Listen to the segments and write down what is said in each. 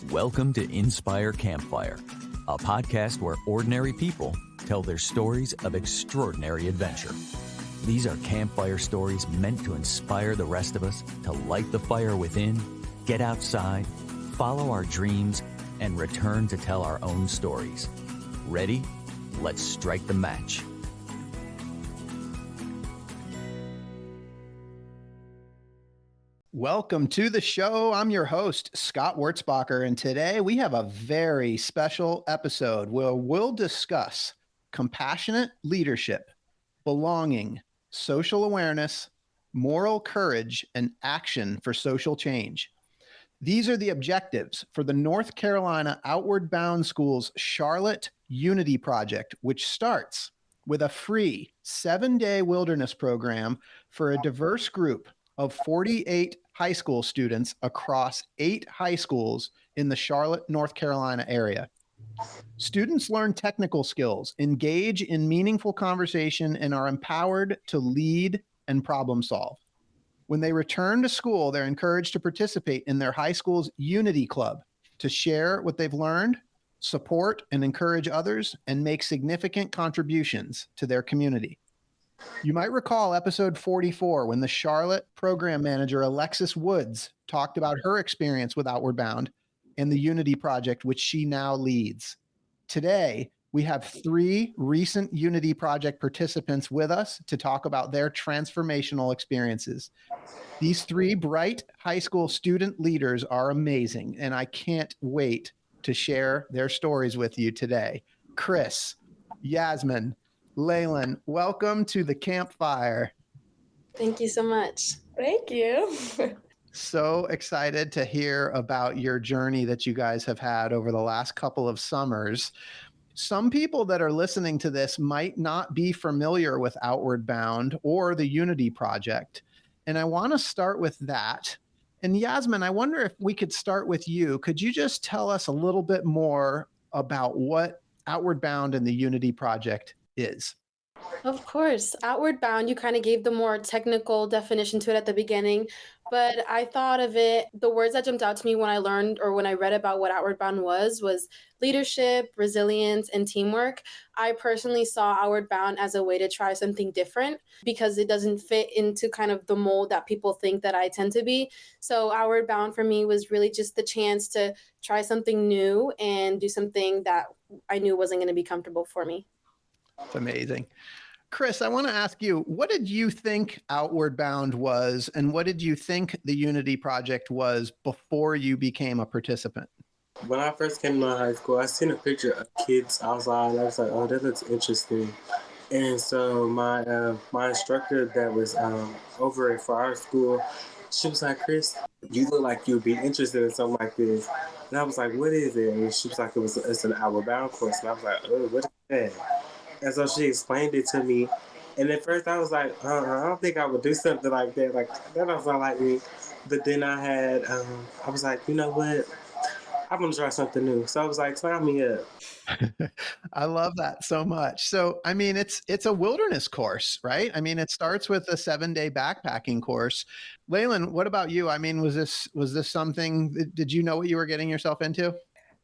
Welcome to Inspire Campfire, a podcast where ordinary people tell their stories of extraordinary adventure. These are campfire stories meant to inspire the rest of us to light the fire within, get outside, follow our dreams, and return to tell our own stories. Ready? Let's strike the match. Welcome to the show. I'm your host, Scott Wurzbacher, and today we have a very special episode where we'll discuss compassionate leadership, belonging, social awareness, moral courage, and action for social change. These are the objectives for the North Carolina Outward Bound School's Charlotte Unity Project, which starts with a free 7-day wilderness program for a diverse group of 48 high school students across 8 high schools in the Charlotte, North Carolina area. Students learn technical skills, engage in meaningful conversation, and are empowered to lead and problem solve. When they return to school, they're encouraged to participate in their high school's Unity Club to share what they've learned, support and encourage others, and make significant contributions to their community. You might recall episode 44 when the Charlotte program manager, Alexys Woods, talked about her experience with Outward Bound and the Unity Project, which she now leads. Today, we have 3 recent Unity Project participants with us to talk about their transformational experiences. These 3 bright high school student leaders are amazing, and I can't wait to share their stories with you today. Chris, Yasmin, Leilan, welcome to the campfire. Thank you so much. Thank you. So excited to hear about your journey that you guys have had over the last couple of summers. Some people that are listening to this might not be familiar with Outward Bound or the Unity Project. And I want to start with that. And Yasmin, I wonder if we could start with you. Could you just tell us a little bit more about what Outward Bound and the Unity Project is? Of course. Outward Bound, you kind of gave the more technical definition to it at the beginning, but I thought of it, the words that jumped out to me when I learned or when I read about what Outward Bound was leadership, resilience, and teamwork. I personally saw Outward Bound as a way to try something different because it doesn't fit into kind of the mold that people think that I tend to be. So Outward Bound for me was really just the chance to try something new and do something that I knew wasn't going to be comfortable for me. That's amazing. Chris, I want to ask you, what did you think Outward Bound was, and what did you think the Unity Project was before you became a participant? When I first came to high school, I seen a picture of kids outside, and I was like, oh, that looks interesting. And so my instructor that was over it for our school, she was like, Chris, you look like you'd be interested in something like this. And I was like, what is it? And she was like, it's an Outward Bound course. And I was like, oh, what is that? And so she explained it to me. And at first I was like, I don't think I would do something like that. Like, that doesn't sound like me. But then I was like, you know what? I'm going to try something new. So I was like, sign me up. I love that so much. So, I mean, it's a wilderness course, right? I mean, it starts with a 7-day backpacking course. Leilan, what about you? I mean, was this something, did you know what you were getting yourself into?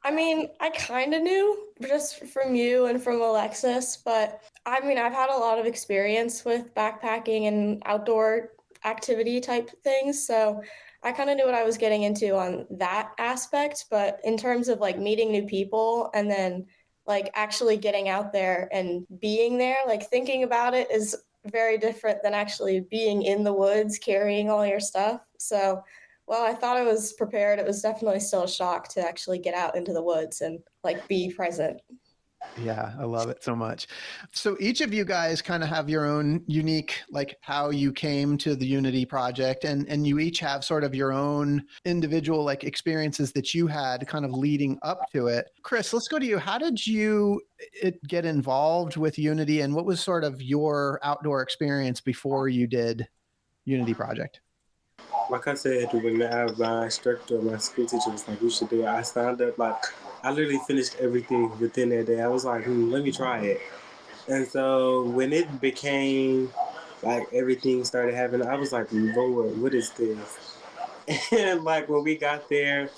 I mean, I kind of knew just from you and from Alexys, but I mean, I've had a lot of experience with backpacking and outdoor activity type things. So I kind of knew what I was getting into on that aspect. But in terms of like meeting new people and then like actually getting out there and being there, like thinking about it is very different than actually being in the woods, carrying all your stuff. So well, I thought I was prepared. It was definitely still a shock to actually get out into the woods and like be present. Yeah, I love it so much. So each of you guys kind of have your own unique, like how you came to the Unity Project, and you each have sort of your own individual like experiences that you had kind of leading up to it. Chris, let's go to you. How did you get involved with Unity, and what was sort of your outdoor experience before you did Unity Project? Like I said, when my instructor, my school teacher was like, you should do it, I signed up. Like, I literally finished everything within that day. I was like, let me try it. And so when it became like everything started happening, I was like, Lord, what is this? And like when we got there,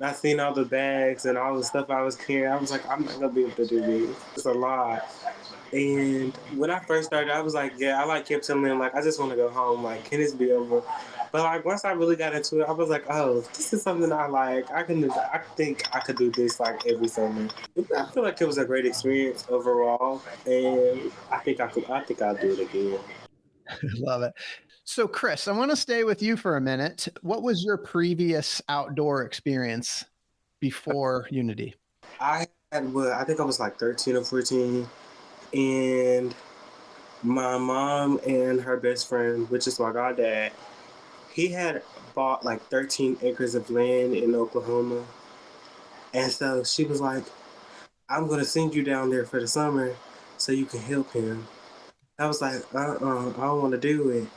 I seen all the bags and all the stuff I was carrying. I was like, I'm not gonna be able to do this. It's a lot. And when I first started, I was like, yeah, I like kept telling him like, I just want to go home. Like, can this be over? But like once I really got into it, I was like, oh, this is something I like. I can. I think I could do this like every summer. I feel like it was a great experience overall, and I think I could. I think I'll do it again. Love it. So, Chris, I want to stay with you for a minute. What was your previous outdoor experience before Unity? I had what I think I was like 13 or 14, and my mom and her best friend, which is my goddad, he had bought like 13 acres of land in Oklahoma. And so she was like, I'm going to send you down there for the summer so you can help him. I was like, I don't want to do it.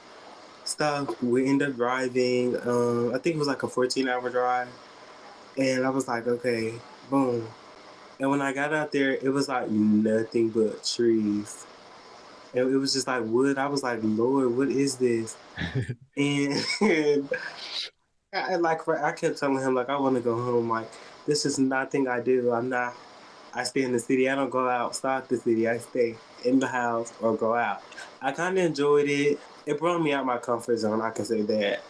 So we ended up driving, I think it was like a 14-hour drive. And I was like, okay, boom. And when I got out there, it was like nothing but trees. And it was just like wood. I was like, Lord, what is this? and I kept telling him like I want to go home. Like this is nothing I do. I stay in the city. I don't go outside the city. I stay in the house or go out. I kind of enjoyed it. It brought me out my comfort zone. I can say that.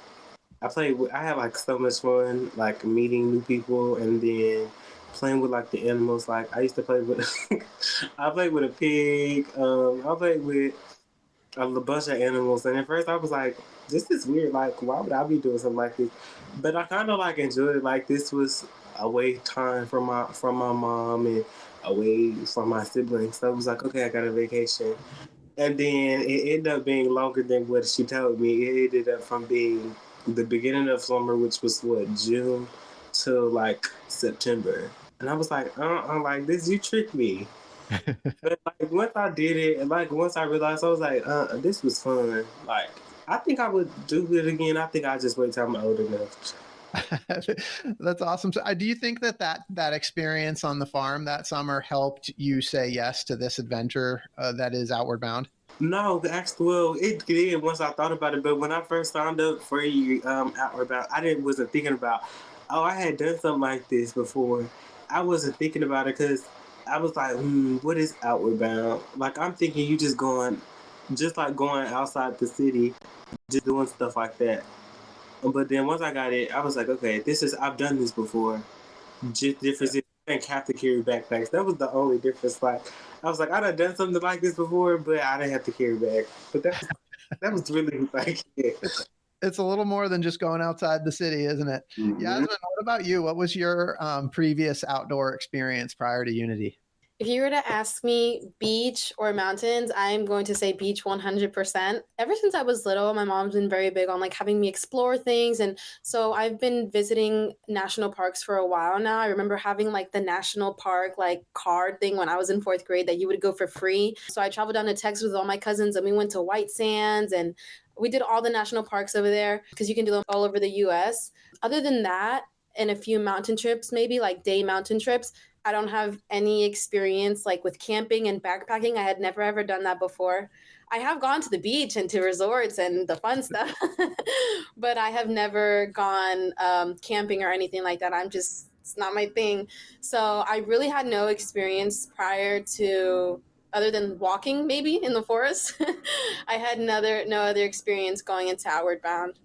I had like so much fun, like meeting new people and then playing with like the animals. Like I used to play with, I played with a pig. I played with a bunch of animals, and at first I was like, "This is weird. Like, why would I be doing something like this?" But I kind of like enjoyed it. Like this was away time from my mom and away from my siblings. So I was like, "Okay, I got a vacation." And then it ended up being longer than what she told me. It ended up from being the beginning of summer, which was what June, to like September. And I was like, I'm like this. You tricked me. But like once I did it, and like once I realized, I was like, this was fun. Like I think I would do it again. I think I just wait till I'm old enough. That's awesome. So, do you think that experience on the farm that summer helped you say yes to this adventure that is Outward Bound? No, actually, well, it did once I thought about it. But when I first signed up for Outward Bound, I didn't wasn't thinking about. Oh, I had done something like this before. I wasn't thinking about it because I was like, what is Outward Bound? Like I'm thinking you just like going outside the city, just doing stuff like that. But then once I got it, I was like, okay, I've done this before. Just difference is I didn't have to carry backpacks. That was the only difference. Like I was like, I'd done something like this before, but I didn't have to carry back. But that was really like yeah. It's a little more than just going outside the city, isn't it? Mm-hmm. Yasmin, what about you? What was your previous outdoor experience prior to Unity? If you were to ask me beach or mountains, I'm going to say beach 100%. Ever since I was little, my mom's been very big on like having me explore things. And so I've been visiting national parks for a while now. I remember having like the national park like card thing when I was in 4th grade that you would go for free. So I traveled down to Texas with all my cousins and we went to White Sands and we did all the national parks over there because you can do them all over the US. Other than that, and a few mountain trips, maybe like day mountain trips, I don't have any experience like with camping and backpacking. I had never ever done that before. I have gone to the beach and to resorts and the fun stuff, but I have never gone camping or anything like that. It's not my thing. So I really had no experience prior to, other than walking maybe in the forest. I had no other experience going into Outward Bound.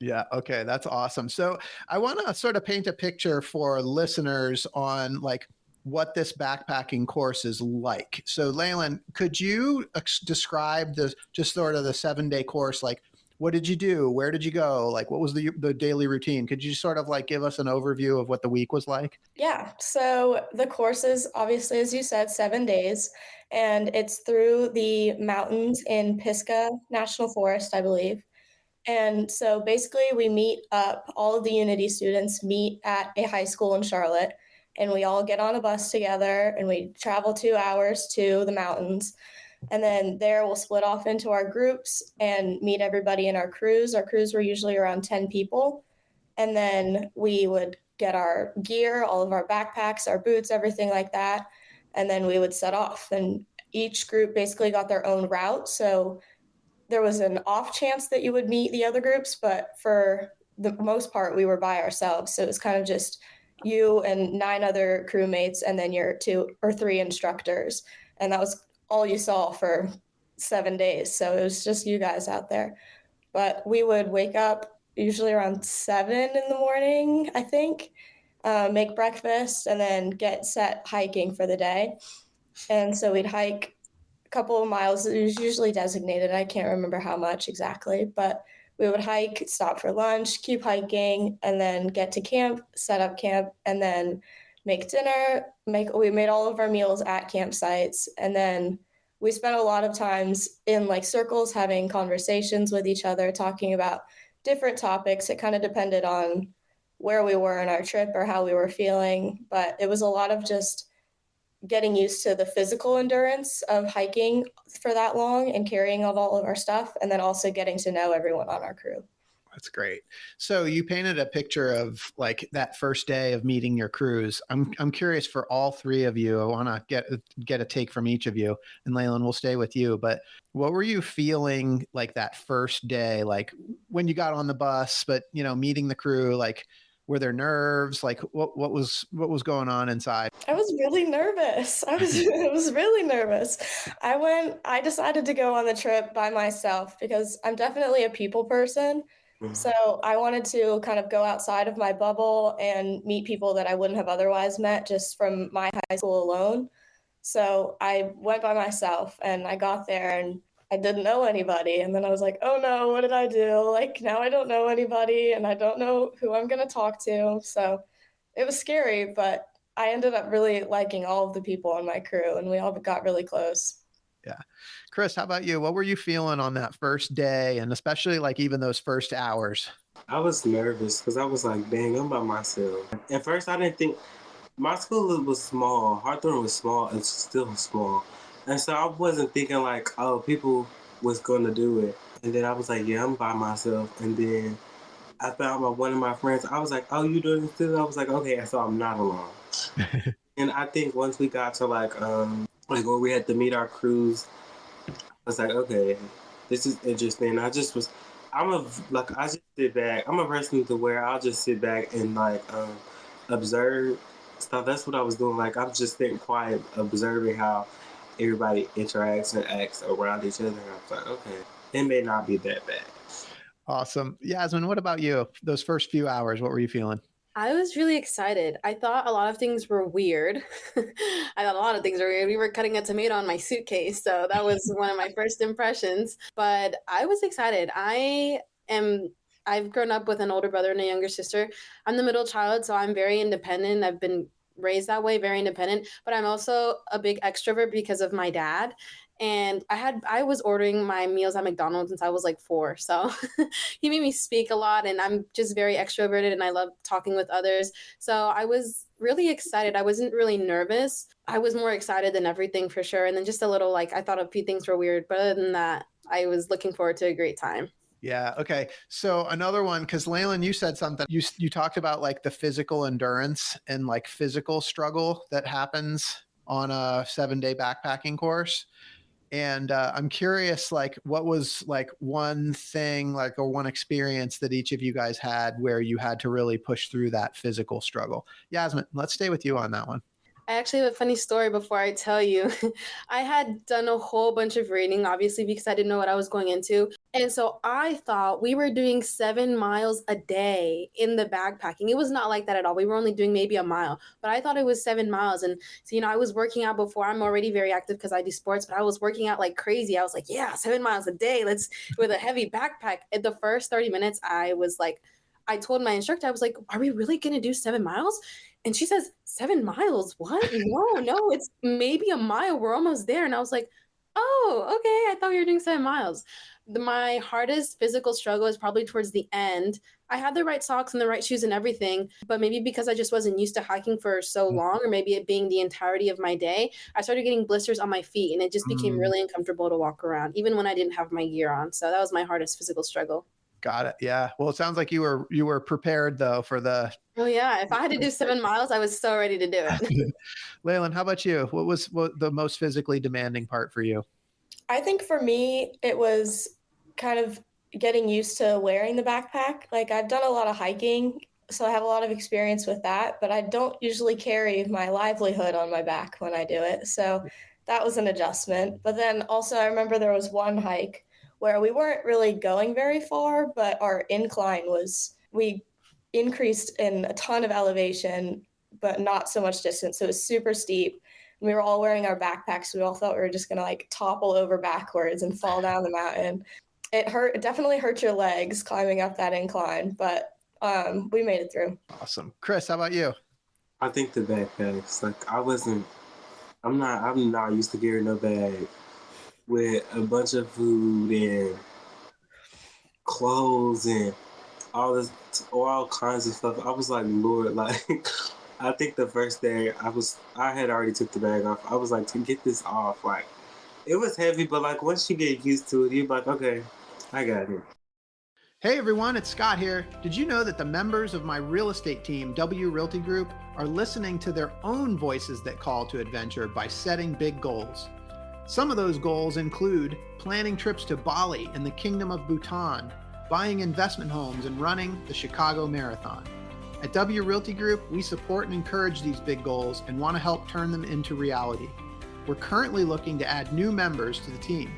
Yeah. Okay. That's awesome. So I want to sort of paint a picture for listeners on like what this backpacking course is like. So Leilan, could you describe the just sort of the 7-day course? Like, what did you do? Where did you go? Like, what was the daily routine? Could you sort of like give us an overview of what the week was like? Yeah, so the course is obviously, as you said, 7 days, and it's through the mountains in Pisgah National Forest, I believe. And so basically, we meet up, all of the Unity students meet at a high school in Charlotte, and we all get on a bus together and we travel 2 hours to the mountains. And then there we'll split off into our groups and meet everybody in our crews. Our crews were usually around 10 people. And then we would get our gear, all of our backpacks, our boots, everything like that. And then we would set off. And each group basically got their own route. So there was an off chance that you would meet the other groups, but for the most part, we were by ourselves. So it was kind of just you and 9 other crewmates and then your 2 or 3 instructors. And that was all you saw for 7 days. So it was just you guys out there. But we would wake up usually around 7 in the morning, I think, make breakfast, and then get set hiking for the day. And so we'd hike a couple of miles. It was usually designated. I can't remember how much exactly, but we would hike, stop for lunch, keep hiking, and then get to camp, set up camp, and then make dinner. We made all of our meals at campsites, and then we spent a lot of times in like circles having conversations with each other, talking about different topics. It kind of depended on where we were in our trip or how we were feeling, but it was a lot of just getting used to the physical endurance of hiking for that long and carrying all of our stuff, and then also getting to know everyone on our crew. That's great. So you painted a picture of like that first day of meeting your crews. I'm curious for all three of you. I want to get a take from each of you. And Leilan, we'll stay with you. But what were you feeling like that first day? Like when you got on the bus, but meeting the crew, like were there nerves? Like what was going on inside? I was really nervous. I was really nervous. I decided to go on the trip by myself because I'm definitely a people person. So I wanted to kind of go outside of my bubble and meet people that I wouldn't have otherwise met just from my high school alone. So I went by myself and I got there and I didn't know anybody. And then I was like, oh no, what did I do? Like now I don't know anybody and I don't know who I'm going to talk to. So it was scary, but I ended up really liking all of the people on my crew and we all got really close. Yeah. Chris, how about you? What were you feeling on that first day and especially like even those first hours? I was nervous because I was like, dang, I'm by myself. At first, I didn't think my school was small. Hawthorne was small. It's still small. And so I wasn't thinking like, oh, people was going to do it. And then I was like, yeah, I'm by myself. And then I found one of my friends. I was like, oh, you doing this too? I was like, okay, so I'm not alone. And I think once we got to like where we had to meet our crews, I was like, okay, this is interesting. I just sit back. I'm a person to where I'll just sit back and like observe stuff. That's what I was doing. Like I'm just sitting quiet, observing how everybody interacts and acts around each other. And I was like, okay, it may not be that bad. Awesome. Yasmin, what about you? Those first few hours, what were you feeling? I was really excited. I thought a lot of things were weird. I thought a lot of things were weird. We were cutting a tomato on my suitcase, so that was one of my first impressions. But I was excited. I've grown up with an older brother and a younger sister. I'm the middle child, so I'm very independent. I've been raised that way, very independent, but I'm also a big extrovert because of my dad. And I was ordering my meals at McDonald's since I was like 4. So he made me speak a lot and I'm just very extroverted and I love talking with others. So I was really excited. I wasn't really nervous. I was more excited than everything for sure. And then just a little like I thought a few things were weird, but other than that, I was looking forward to a great time. Yeah. Okay. So another one, because Leilan, you said something. You talked about like the physical endurance and like physical struggle that happens on a 7-day backpacking course. And I'm curious, like, what was like one thing, like, or one experience that each of you guys had where you had to really push through that physical struggle? Yasmin, let's stay with you on that one. I actually have a funny story before I tell you. I had done a whole bunch of reading, obviously, because I didn't know what I was going into. And so I thought we were doing 7 miles a day in the backpacking. It was not like that at all. We were only doing maybe a mile, but I thought it was 7 miles. And so, I was working out before. I'm already very active because I do sports, but I was working out like crazy. I was like, yeah, 7 miles a day. Let's with a heavy backpack. At the first 30 minutes, I was like, I told my instructor, I was like, are we really going to do 7 miles? And she says, 7 miles? What? No, it's maybe a mile. We're almost there. And I was like, oh, okay. I thought we were doing 7 miles. My hardest physical struggle is probably towards the end. I had the right socks and the right shoes and everything, but maybe because I just wasn't used to hiking for so long, or maybe it being the entirety of my day, I started getting blisters on my feet and it just became really uncomfortable to walk around, even when I didn't have my gear on. So that was my hardest physical struggle. Got it. Yeah. Well, it sounds like you were prepared though for the. Oh yeah. If I had to do 7 miles, I was so ready to do it. Leilan, how about you? What was the most physically demanding part for you? I think for me, it was kind of getting used to wearing the backpack. Like I've done a lot of hiking So I have a lot of experience with that, but I don't usually carry my livelihood on my back when I do it. So that was an adjustment. But then also, I remember there was one hike where we weren't really going very far, but our incline we increased in a ton of elevation, but not so much distance. So it was super steep. And we were all wearing our backpacks. We all thought we were just going to like topple over backwards and fall down the mountain. It definitely hurt your legs climbing up that incline, but we made it through. Awesome. Chris, how about you? I think the backpacks. Like I'm not used to carrying no bag with a bunch of food and clothes and all kinds of stuff. I was like, Lord, like I think the first day I had already took the bag off. I was like, to get this off, like it was heavy, but like once you get used to it, you're like, okay, I got it. Hey everyone, it's Scott here. Did you know that the members of my real estate team, W Realty Group, are listening to their own voices that call to adventure by setting big goals? Some of those goals include planning trips to Bali and the Kingdom of Bhutan, buying investment homes, and running the Chicago Marathon. At W Realty Group, we support and encourage these big goals and want to help turn them into reality. We're currently looking to add new members to the team.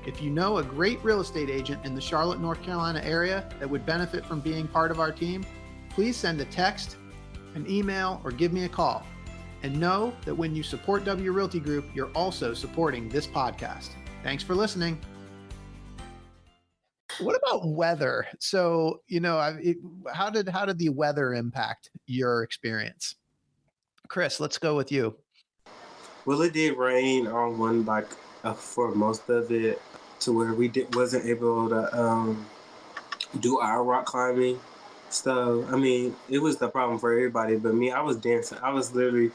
If you know a great real estate agent in the Charlotte, North Carolina area that would benefit from being part of our team, please send a text, an email, or give me a call. And know that when you support W Realty Group, you're also supporting this podcast. Thanks for listening. What about weather? So, how did the weather impact your experience? Chris, let's go with you. Well, it did rain on one for most of it, to where we wasn't able to do our rock climbing. So I mean, it was the problem for everybody, but me, I was dancing. I was literally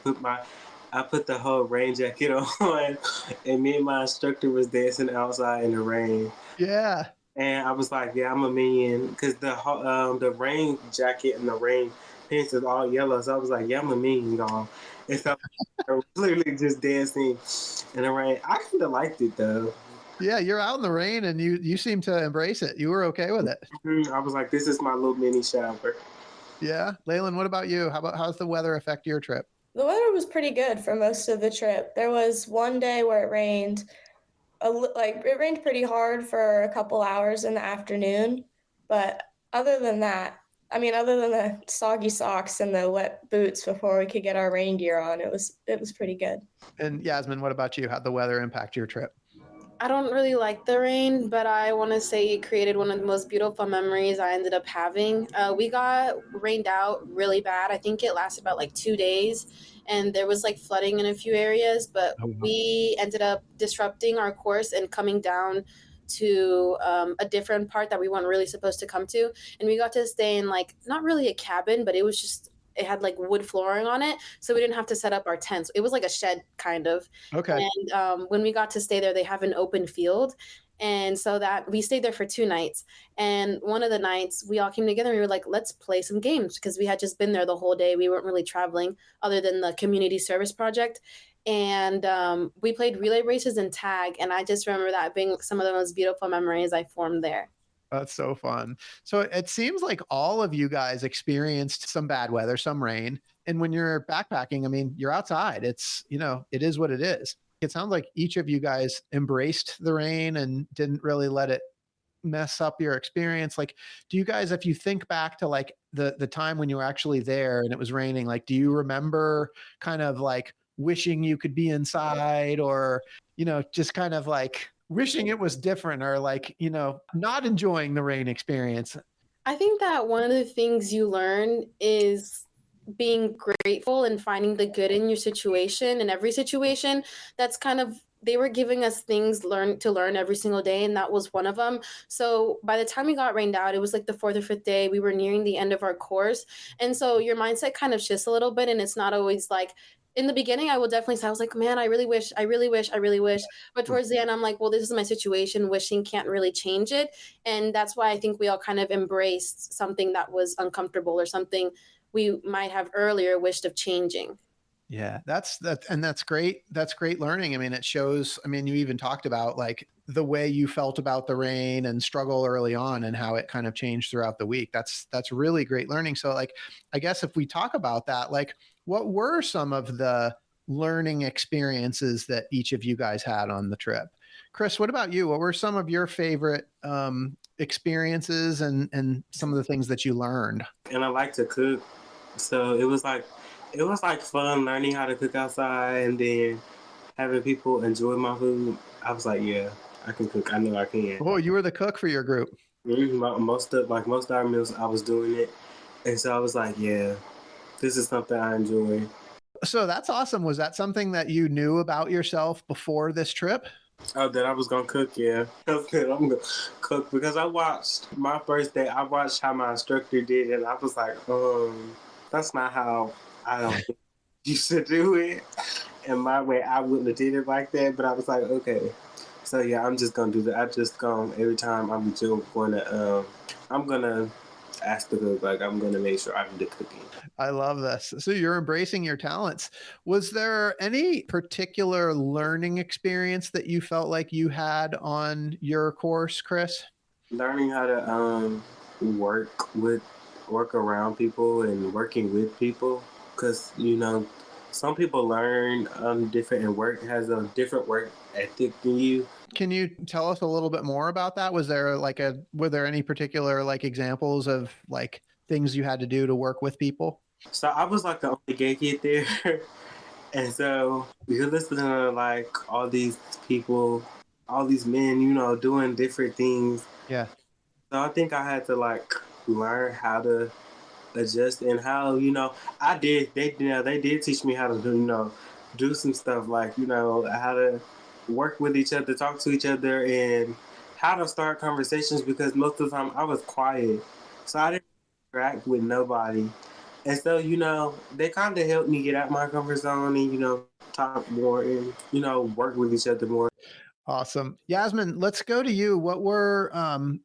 I put the whole rain jacket on, and me and my instructor was dancing outside in the rain. Yeah. And I was like, yeah, I'm a minion, because the rain jacket and the rain pants is all yellow. So I was like, yeah, I'm a minion, y'all. And so I was literally just dancing in the rain. I kind of liked it though. Yeah, you're out in the rain and you seem to embrace it. You were okay with it. I was like, this is my little mini shower. Yeah. Leilan, what about you? How's the weather affect your trip? The weather was pretty good for most of the trip. There was one day where it rained. It rained pretty hard for a couple hours in the afternoon, but other than that, other than the soggy socks and the wet boots before we could get our rain gear on, it was pretty good. And Yasmin, what about you? How'd the weather impact your trip? I don't really like the rain, but I want to say it created one of the most beautiful memories I ended up having. We got rained out really bad. I think it lasted about like 2 days, and there was like flooding in a few areas, but we ended up disrupting our course and coming down to a different part that we weren't really supposed to come to. And we got to stay in like, not really a cabin, but it had like wood flooring on it, so we didn't have to set up our tents. It was like a shed kind of. Okay. And when we got to stay there, they have an open field, and so that we stayed there for 2 nights. And one of the nights we all came together and we were like, let's play some games, because we had just been there the whole day. We weren't really traveling other than the community service project. And we played relay races and tag, and I just remember that being some of the most beautiful memories I formed there. That's so fun. So it seems like all of you guys experienced some bad weather, some rain. And when you're backpacking, I mean, you're outside. It's, it is what it is. It sounds like each of you guys embraced the rain and didn't really let it mess up your experience. Like, do you guys, if you think back to like the time when you were actually there and it was raining, like, do you remember kind of like wishing you could be inside, or, just kind of like wishing it was different, or like, not enjoying the rain experience? I think that one of the things you learn is being grateful and finding the good in your situation, in every situation. That's kind of, they were giving us things to learn every single day, and that was one of them. So by the time we got rained out, it was like the 4th or 5th day. We were nearing the end of our course, and so your mindset kind of shifts a little bit, and it's not always like, in the beginning, I will definitely say, I was like, man, I really wish. But towards the end, I'm like, well, this is my situation. Wishing can't really change it. And that's why I think we all kind of embraced something that was uncomfortable, or something we might have earlier wished of changing. Yeah, that's great. That's great learning. I mean, it shows, I mean, you even talked about like the way you felt about the rain and struggle early on and how it kind of changed throughout the week. That's really great learning. So like, I guess if we talk about that, like what were some of the learning experiences that each of you guys had on the trip? Chris, what about you? What were some of your favorite experiences and some of the things that you learned? And I like to cook, so it was like fun learning how to cook outside, and then having people enjoy my food. I was like, yeah, I can cook. I know I can. Oh, you were the cook for your group. Most of our meals, I was doing it, and so I was like, yeah, this is something I enjoy. So that's awesome. Was that something that you knew about yourself before this trip? Oh, that I was gonna cook, yeah. I said I'm gonna cook because I watched my first day. I watched how my instructor did, it, and I was like, that's not how I don't think you should do it. And my way, I wouldn't have did it like that. But I was like, okay, so yeah, I'm just gonna do that. I just every time I'm gonna ask the cook, like I'm gonna make sure I do the cooking. I love this. So you're embracing your talents. Was there any particular learning experience that you felt like you had on your course, Chris? Learning how to work around people and working with people, because some people learn different, and work has a different work ethic than you. Can you tell us a little bit more about that? Were there any particular like examples of like things you had to do to work with people? So I was like the only gay kid there. And so you're listening to like all these people, all these men, doing different things. Yeah. So I think I had to like learn how to adjust, and how I did. They did teach me how to do some stuff, like how to work with each other, talk to each other, and how to start conversations, because most of the time I was quiet, so I didn't interact with nobody. And so they kind of helped me get out my comfort zone, and talk more, and work with each other more. Awesome. Yasmin, let's go to you. What were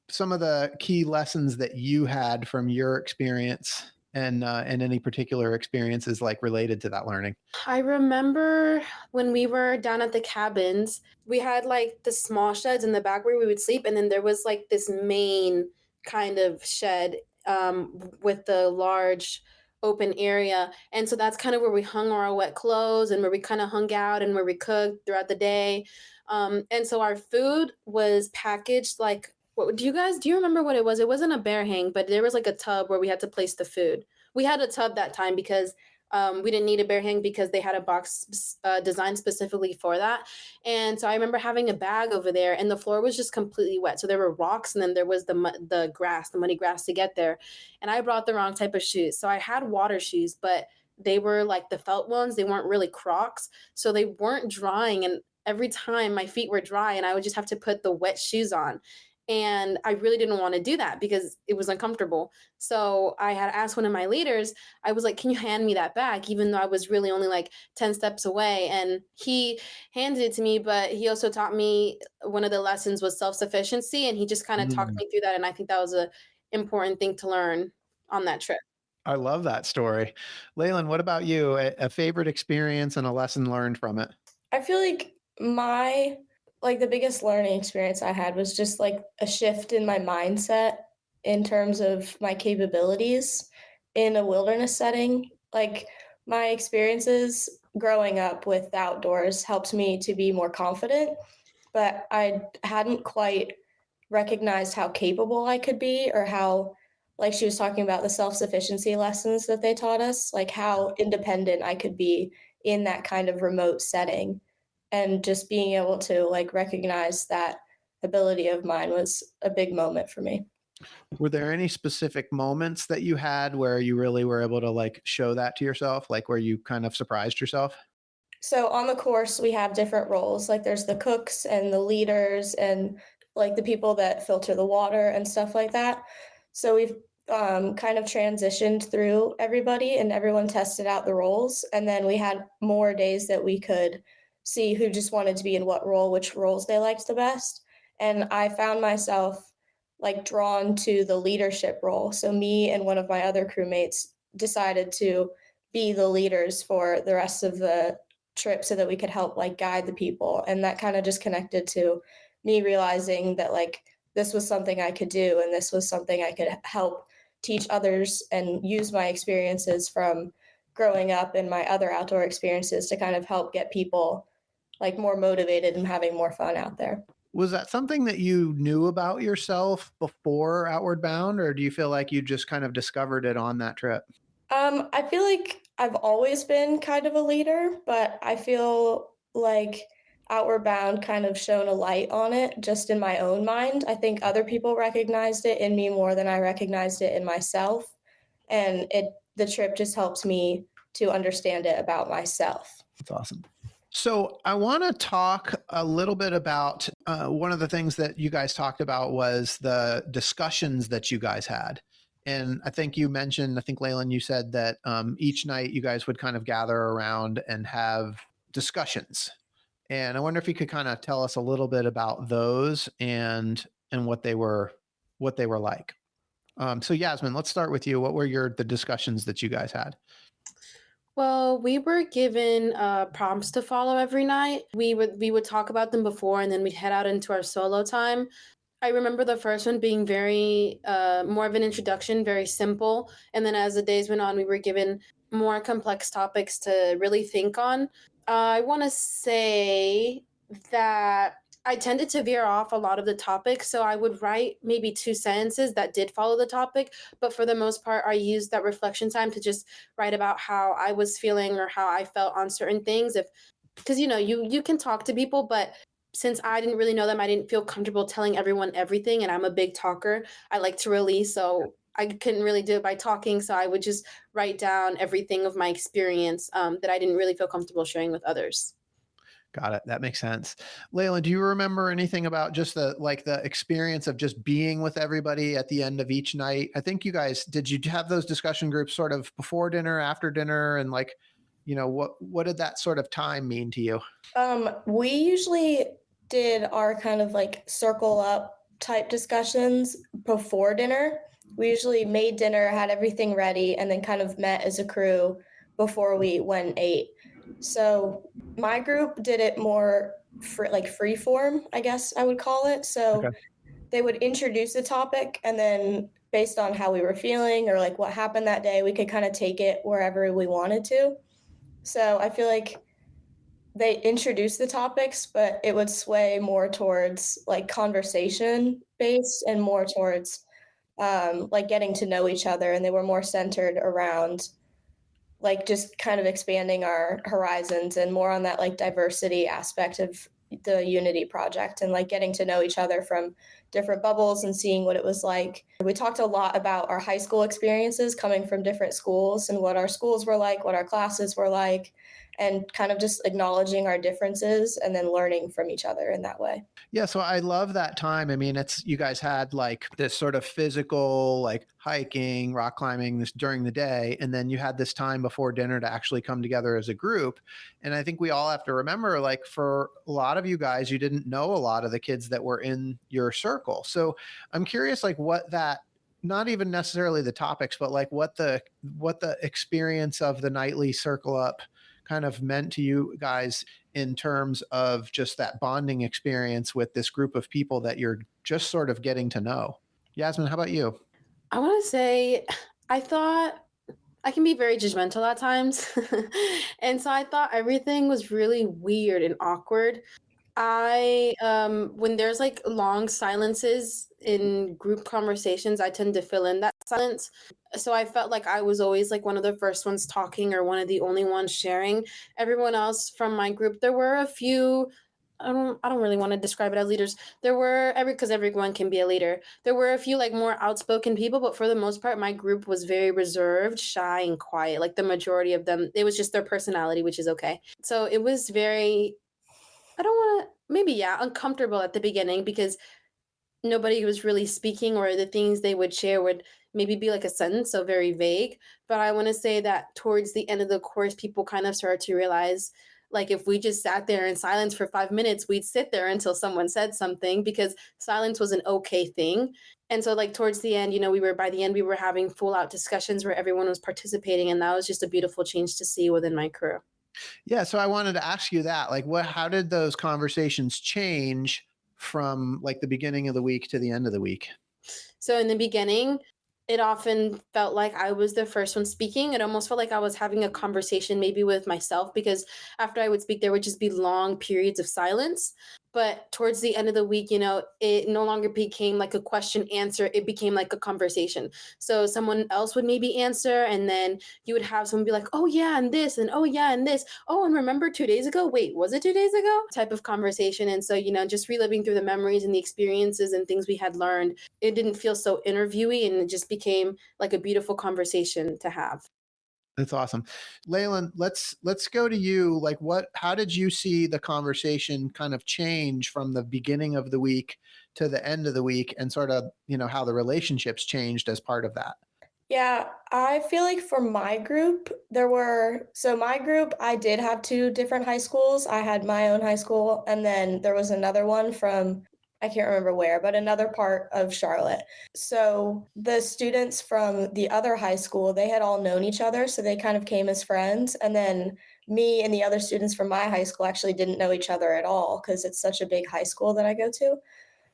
some of the key lessons that you had from your experience and any particular experiences like related to that learning? I remember when we were down at the cabins, we had like the small sheds in the back where we would sleep, and then there was like this main kind of shed with the large open area. And so that's kind of where we hung our wet clothes and where we kind of hung out and where we cooked throughout the day. And so our food was packaged like, what do you remember what it was? It wasn't a bear hang, but there was like a tub where we had to place the food. We had a tub that time because we didn't need a bear hang because they had a box designed specifically for that. And so I remember having a bag over there, and the floor was just completely wet. So there were rocks, and then there was the grass, the muddy grass to get there. And I brought the wrong type of shoes. So I had water shoes, but they were like the felt ones. They weren't really Crocs, so they weren't drying. And every time my feet were dry, and I would just have to put the wet shoes on. And I really didn't want to do that because it was uncomfortable. So I had asked one of my leaders, I was like, can you hand me that back? Even though I was really only like 10 steps away. And he handed it to me, but he also taught me one of the lessons was self sufficiency. And he just kind of talked Mm, me through that. And I think that was a important thing to learn on that trip. I love that story. Leilan, what about you? A favorite experience and a lesson learned from it? I feel like the biggest learning experience I had was just like a shift in my mindset in terms of my capabilities in a wilderness setting. Like my experiences growing up with outdoors helped me to be more confident, but I hadn't quite recognized how capable I could be, or how, like she was talking about the self-sufficiency lessons that they taught us, like how independent I could be in that kind of remote setting. And just being able to like recognize that ability of mine was a big moment for me. Were there any specific moments that you had where you really were able to like show that to yourself, like where you kind of surprised yourself? So on the course, we have different roles. Like there's the cooks and the leaders and like the people that filter the water and stuff like that. So we've kind of transitioned through everybody, and everyone tested out the roles. And then we had more days that we could see who just wanted to be in what role, which roles they liked the best. And I found myself like drawn to the leadership role. So me and one of my other crewmates decided to be the leaders for the rest of the trip so that we could help like guide the people. And that kind of just connected to me realizing that like this was something I could do and this was something I could help teach others and use my experiences from growing up and my other outdoor experiences to kind of help get people like more motivated and having more fun out there. Was that something that you knew about yourself before Outward Bound, or do you feel like you just kind of discovered it on that trip? I feel like I've always been kind of a leader, but I feel like Outward Bound kind of shone a light on it just in my own mind. I think other people recognized it in me more than I recognized it in myself. And the trip just helps me to understand it about myself. That's awesome. So I want to talk a little bit about one of the things that you guys talked about was the discussions that you guys had. And I think you mentioned, I think Leilan, you said that each night you guys would kind of gather around and have discussions. And I wonder if you could kind of tell us a little bit about those and what they were like. So Yasmin, let's start with you. What were the discussions that you guys had? Well, we were given prompts to follow every night. We would talk about them before, and then we'd head out into our solo time. I remember the first one being very more of an introduction, very simple. And then as the days went on, we were given more complex topics to really think on. I want to say that I tended to veer off a lot of the topics. So I would write maybe 2 sentences that did follow the topic. But for the most part, I used that reflection time to just write about how I was feeling or how I felt on certain things. Because you can talk to people, but since I didn't really know them, I didn't feel comfortable telling everyone everything. And I'm a big talker. I like to release. So I couldn't really do it by talking. So I would just write down everything of my experience that I didn't really feel comfortable sharing with others. Got it. That makes sense. Leilan, do you remember anything about just the experience of just being with everybody at the end of each night? I think did you have those discussion groups sort of before dinner, after dinner, and what did that sort of time mean to you? We usually did our kind of like circle up type discussions before dinner. We usually made dinner, had everything ready, and then kind of met as a crew before we went and ate. So my group did it more free form, I guess I would call it. So Okay. they would introduce a topic, and then based on how we were feeling or like what happened that day, we could kind of take it wherever we wanted to. So I feel like they introduced the topics, but it would sway more towards like conversation based and more towards like getting to know each other. And they were more centered around like just kind of expanding our horizons and more on that like diversity aspect of the Unity project and like getting to know each other from different bubbles and seeing what it was like. We talked a lot about our high school experiences coming from different schools and what our schools were like, what our classes were like, and kind of just acknowledging our differences and then learning from each other in that way. Yeah, so I love that time. I mean, you guys had like this sort of physical, like hiking, rock climbing this during the day, and then you had this time before dinner to actually come together as a group. And I think we all have to remember, like for a lot of you guys, you didn't know a lot of the kids that were in your circle. So I'm curious, like what that, not even necessarily the topics, but like what the experience of the nightly circle up kind of meant to you guys in terms of just that bonding experience with this group of people that you're just sort of getting to know. Yasmin, how about you? I want to say, I thought I can be very judgmental at times. And so I thought everything was really weird and awkward. When there's like long silences in group conversations, I tend to fill in that silence. So I felt like I was always like one of the first ones talking or one of the only ones sharing. Everyone else from my group, there were a few, I don't really want to describe it as leaders. There were because everyone can be a leader. There were a few like more outspoken people, but for the most part, my group was very reserved, shy, and quiet. Like the majority of them, it was just their personality, which is okay. So it was very, I don't want to, maybe, yeah, uncomfortable at the beginning because nobody was really speaking or the things they would share would maybe be like a sentence, so very vague. But I want to say that towards the end of the course, people kind of started to realize Like if we just sat there in silence for 5 minutes, we'd sit there until someone said something because silence was an okay thing. And so like towards the end, by the end, we were having full out discussions where everyone was participating. And that was just a beautiful change to see within my crew. Yeah. So I wanted to ask you that, like, how did those conversations change from like the beginning of the week to the end of the week? So in the beginning, it often felt like I was the first one speaking. It almost felt like I was having a conversation maybe with myself because after I would speak, there would just be long periods of silence. But towards the end of the week, it no longer became like a question answer. It became like a conversation. So someone else would maybe answer, and then you would have someone be like, oh, yeah, and this, and oh, yeah, and this. Oh, and remember 2 days ago? Wait, was it 2 days ago? Type of conversation. And so, just reliving through the memories and the experiences and things we had learned, it didn't feel so interviewy, and it just became like a beautiful conversation to have. That's awesome. Leilan, let's go to you. Like how did you see the conversation kind of change from the beginning of the week to the end of the week, and sort of, how the relationships changed as part of that? Yeah, I feel like for my group, my group, I did have two different high schools. I had my own high school, and then there was another one from, I can't remember where, but another part of Charlotte. So the students from the other high school, they had all known each other, so they kind of came as friends. And then me and the other students from my high school actually didn't know each other at all because it's such a big high school that I go to.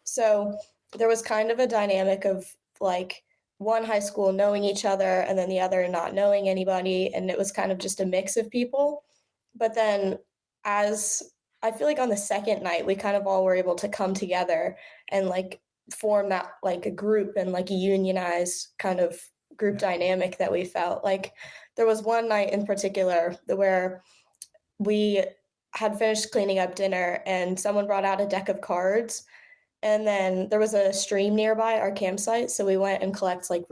So there was kind of a dynamic of like one high school knowing each other and then the other not knowing anybody. And it was kind of just a mix of people. But then, as I feel like on the second night, we kind of all were able to come together and like form that like a group and like a unionized kind of group dynamic that we felt. Like there was one night in particular where we had finished cleaning up dinner and someone brought out a deck of cards, and then there was a stream nearby our campsite, so we went and collect like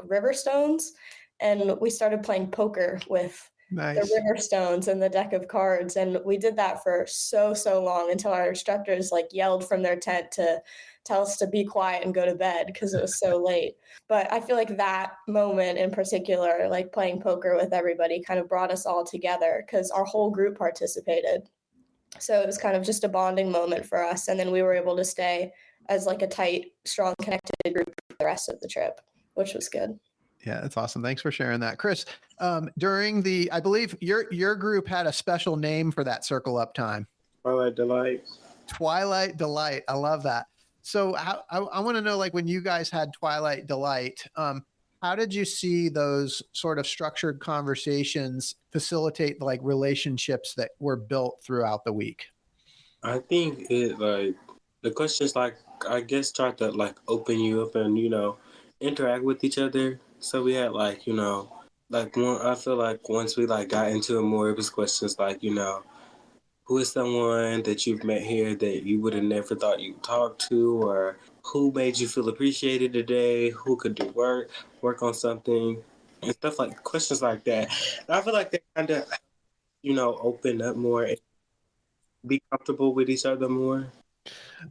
river stones, and we started playing poker with the Nice. river stones and the deck of cards, and we did that for so long until our instructors like yelled from their tent to tell us to be quiet and go to bed because it was so late. But I feel like that moment in particular, like playing poker with everybody, kind of brought us all together because our whole group participated. So it was kind of just a bonding moment for us. And then we were able to stay as like a tight, strong, connected group for the rest of the trip, which was good. Yeah, that's awesome. Thanks for sharing that, Chris. During I believe your group had a special name for that circle up time. Twilight Delight. Twilight Delight. I love that. So I want to know, like, when you guys had Twilight Delight, how did you see those sort of structured conversations facilitate like relationships that were built throughout the week? I think the questions I guess try to like open you up and interact with each other. So we had like one. I feel like once we like got into it more, it was questions like who is someone that you've met here that you would have never thought you'd talk to, or who made you feel appreciated today, who could do work on something, and stuff like questions like that. And I feel like they kind of open up more and be comfortable with each other more.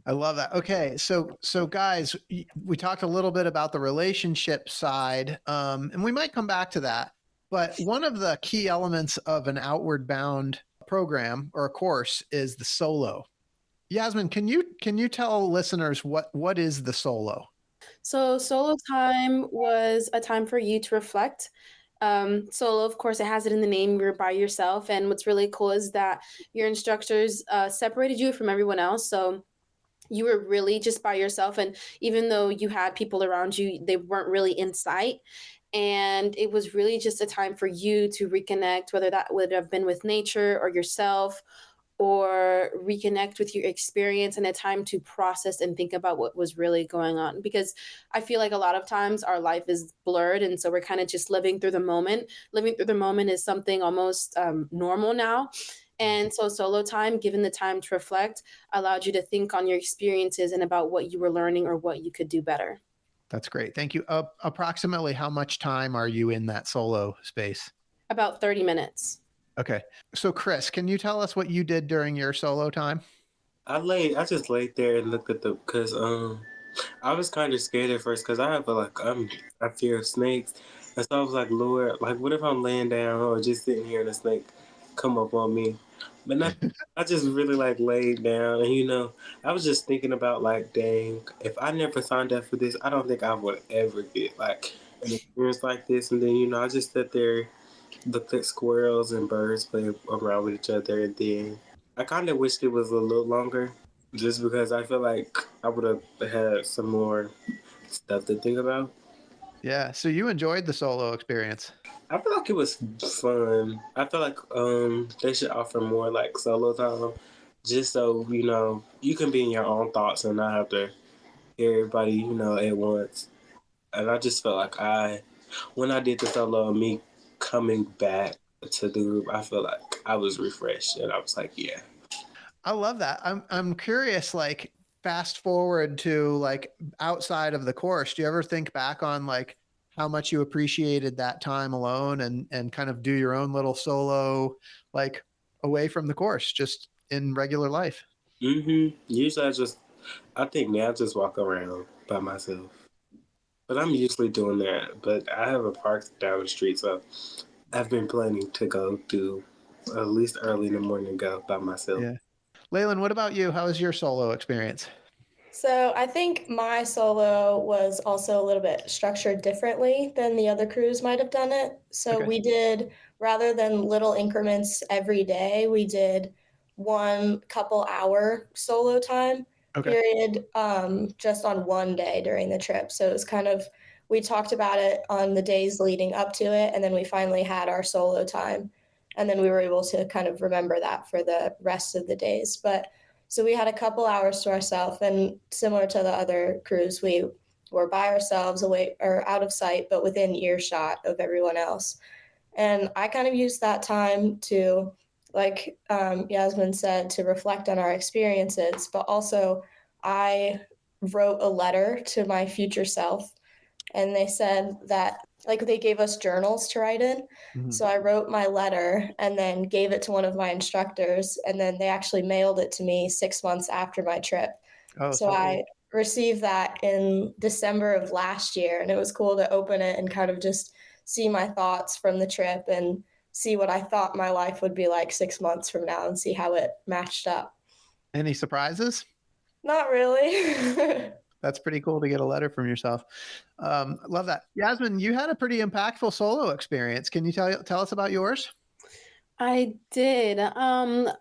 I love that. Okay, so guys, we talked a little bit about the relationship side, and we might come back to that. But one of the key elements of an outward bound program or a course is the solo. Yasmin, can you tell listeners what is the solo? So solo time was a time for you to reflect. Solo, of course, it has it in the name. You're by yourself, and what's really cool is that your instructors separated you from everyone else. So you were really just by yourself, and even though you had people around you, they weren't really in sight. And it was really just a time for you to reconnect, whether that would have been with nature or yourself, or reconnect with your experience, and a time to process and think about what was really going on. Because I feel like a lot of times our life is blurred, and so we're kind of just living through the moment. Living through the moment is something almost normal now. And so solo time, given the time to reflect, allowed you to think on your experiences and about what you were learning or what you could do better. That's great. Thank you. Approximately how much time are you in that solo space? About 30 minutes. Okay. So Chris, can you tell us what you did during your solo time? I just laid there and looked at because I was kind of scared at first because I have a fear of snakes, and so I was like, Lord, like what if I'm laying down or just sitting here and a snake come up on me. But not, I just really like laid down, and I was just thinking about like, dang, if I never signed up for this, I don't think I would ever get like an experience like this. And then I just sat there, looked at squirrels and birds play around with each other, and then I kind of wished it was a little longer, just because I feel like I would have had some more stuff to think about. Yeah. So you enjoyed the solo experience. I feel like it was fun. I feel like they should offer more like solo time, just so you can be in your own thoughts and not have to hear everybody at once. And I just felt like when I did the solo, me coming back to the group, I feel like I was refreshed, and I was like, yeah. I love that. I'm curious, like fast forward to like outside of the course, do you ever think back on like how much you appreciated that time alone and kind of do your own little solo like away from the course, just in regular life? Usually I think now I just walk around by myself. But I'm usually doing that. But I have a park down the street, so I've been planning to go to at least early in the morning, go by myself. Yeah. Leilan, what about you? How was your solo experience? So I think my solo was also a little bit structured differently than the other crews might have done it. So Okay. we did, rather than little increments every day, we did one couple hour solo time Okay. period just on one day during the trip. So it was kind of, we talked about it on the days leading up to it, and then we finally had our solo time. And then we were able to kind of remember that for the rest of the days. But so we had a couple hours to ourselves, and similar to the other crews, we were by ourselves, away or out of sight, but within earshot of everyone else. And I kind of used that time to, like Yasmin said, to reflect on our experiences, but also I wrote a letter to my future self, and they said that like they gave us journals to write in. Mhm. So I wrote my letter and then gave it to one of my instructors, and then they actually mailed it to me 6 months after my trip. Oh, So so cool. I received that in December of last year, and it was cool to open it and kind of just see my thoughts from the trip and see what I thought my life would be like 6 months from now and see how it matched up. Any surprises? Not really. That's pretty cool to get a letter from yourself. Love that. Yasmin, you had a pretty impactful solo experience. Can you tell us about yours? I did.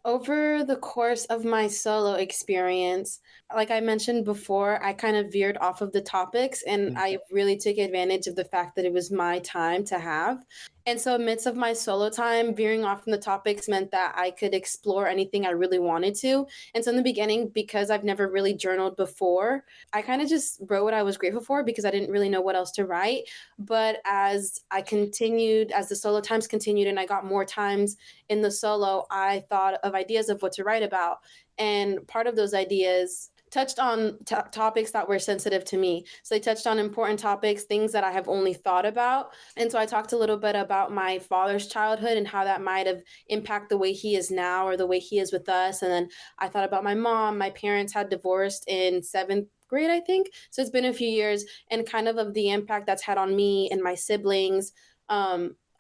Over the course of my solo experience, like I mentioned before, I kind of veered off of the topics and I really took advantage of the fact that it was my time to have. And so amidst of my solo time, veering off from the topics meant that I could explore anything I really wanted to. And so in the beginning, because I've never really journaled before, I kind of just wrote what I was grateful for because I didn't really know what else to write. But as the solo times continued and I got more times in the solo, I thought of ideas of what to write about. And part of those ideas touched on topics that were sensitive to me. So they touched on important topics, things that I have only thought about. And so I talked a little bit about my father's childhood and how that might have impacted the way he is now or the way he is with us. And then I thought about my mom. My parents had divorced in seventh grade, I think. So it's been a few years, and kind of the impact that's had on me and my siblings.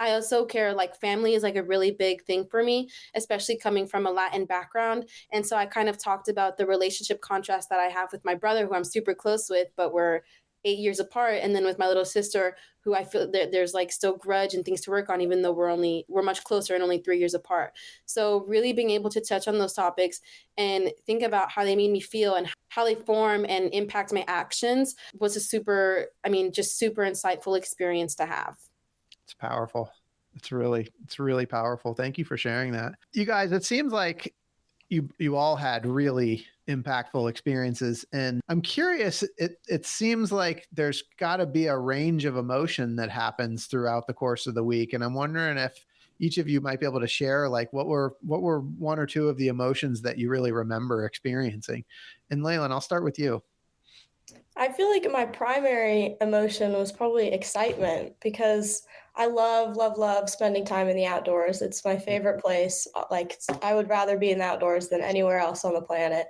I also care, like family is like a really big thing for me, especially coming from a Latin background. And so I kind of talked about the relationship contrast that I have with my brother, who I'm super close with, but we're 8 years apart. And then with my little sister, who I feel that there's like still grudge and things to work on, even though we're much closer and only 3 years apart. So really being able to touch on those topics and think about how they made me feel and how they form and impact my actions was just super insightful experience to have. It's powerful. It's really powerful. Thank you for sharing that. You guys, it seems like you all had really impactful experiences, and I'm curious, it seems like there's got to be a range of emotion that happens throughout the course of the week, and I'm wondering if each of you might be able to share like what were one or two of the emotions that you really remember experiencing. And Leilan, I'll start with you. I feel like my primary emotion was probably excitement because I love, love, love spending time in the outdoors. It's my favorite place. Like, I would rather be in the outdoors than anywhere else on the planet.